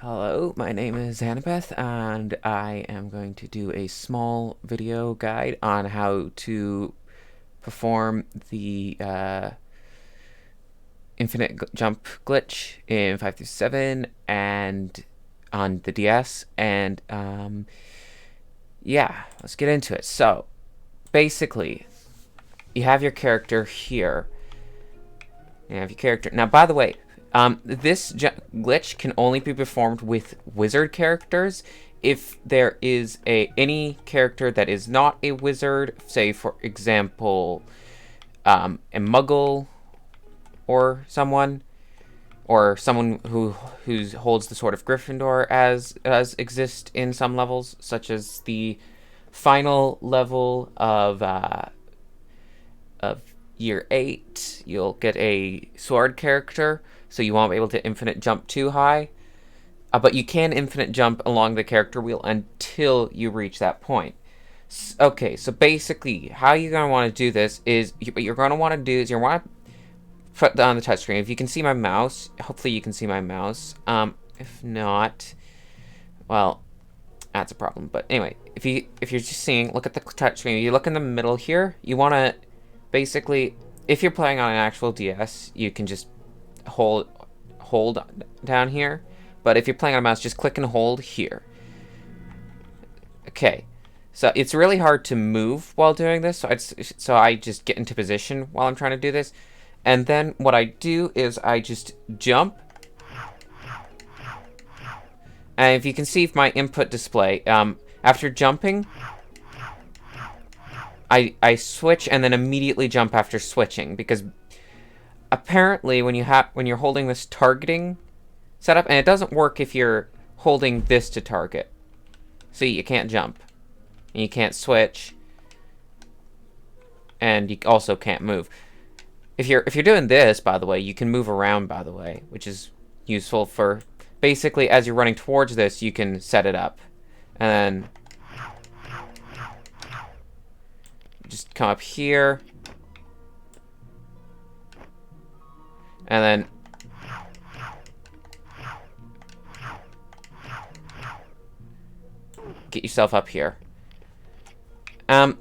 Hello, my name is Annabeth, and I am going to do a small video guide on how to perform the infinite jump glitch in 5 through 7 and on the DS. And yeah, let's get into it. So, basically, you have your character here. You have your character. Now, by the way, this glitch can only be performed with wizard characters. If there is any character that is not a wizard, say for example, a muggle or someone who holds the sword of Gryffindor as exist in some levels, such as the final level of year 8, you'll get a sword character, so you won't be able to infinite jump too high. But you can infinite jump along the character wheel until you reach that point. Okay, so basically, how you're going to want to do this is, what you're going to want to do is you want to put on the touchscreen. If you can see my mouse, hopefully you can see my mouse. If not, well, that's a problem. But anyway, if you're just seeing, look at the touchscreen. You look in the middle here. You want to basically, if you're playing on an actual DS, you can just hold down here. But if you're playing on a mouse, just click and hold here. Okay, so it's really hard to move while doing this, so I just get into position while I'm trying to do this. And then what I do is I just jump. And if you can see my input display, after jumping, I switch and then immediately jump after switching, because apparently when you're holding this targeting setup, and it doesn't work if you're holding this to target. See, you can't jump, and you can't switch, and you also can't move. If you're doing this, by the way, you can move around, by the way, which is useful for basically as you're running towards this, you can set it up, and then just come up here, and then get yourself up here. But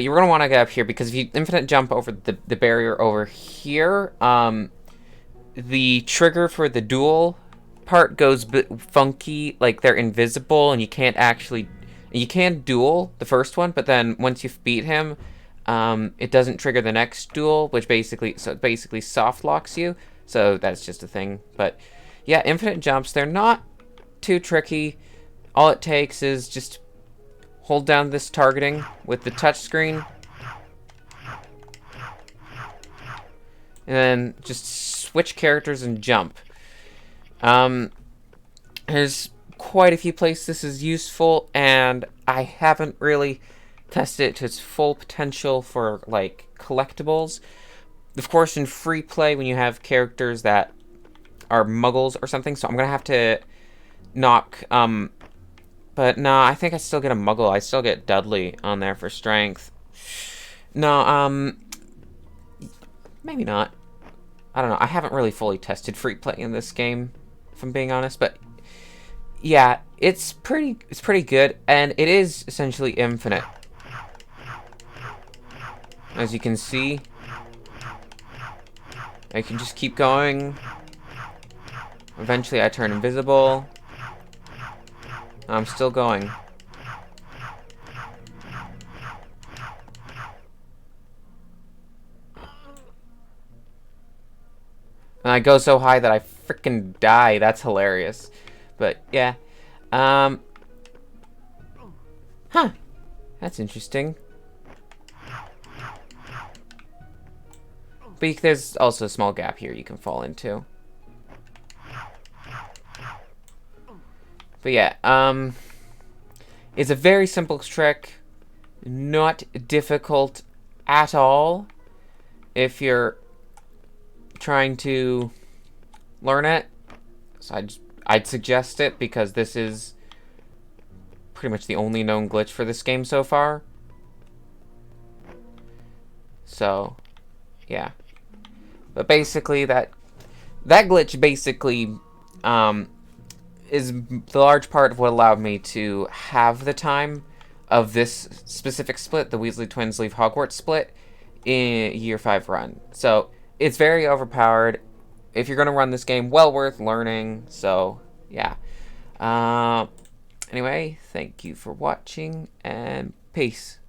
you're going to want to get up here, because if you infinite jump over the barrier over here, the trigger for the duel part goes a bit funky, like they're invisible, and you can duel the first one, but then once you've beat him, it doesn't trigger the next duel, which basically soft locks you. So that's just a thing. But yeah, infinite jumps, they're not too tricky. All it takes is just hold down this targeting with the touch screen, and then just switch characters and jump. There's quite a few places this is useful, and I haven't really tested it to its full potential for like collectibles. Of course, in free play, when you have characters that are muggles or something, so I'm gonna have to knock. But no, I think I still get a muggle. I still get Dudley on there for strength. No, maybe not. I don't know. I haven't really fully tested free play in this game, if I'm being honest. But yeah, it's pretty good, and it is essentially infinite. As you can see, I can just keep going. Eventually, I turn invisible. I'm still going. And I go so high that I freaking die. That's hilarious. But yeah. Huh. That's interesting. But there's also a small gap here you can fall into. But yeah, it's a very simple trick, not difficult at all if you're trying to learn it. So I'd suggest it, because this is pretty much the only known glitch for this game so far. So, yeah. But basically that glitch basically is the large part of what allowed me to have the time of this specific split, the Weasley Twins Leave Hogwarts split, in year 5 run. So it's very overpowered. If you're going to run this game, well worth learning. So yeah. Uh, anyway, thank you for watching, and peace.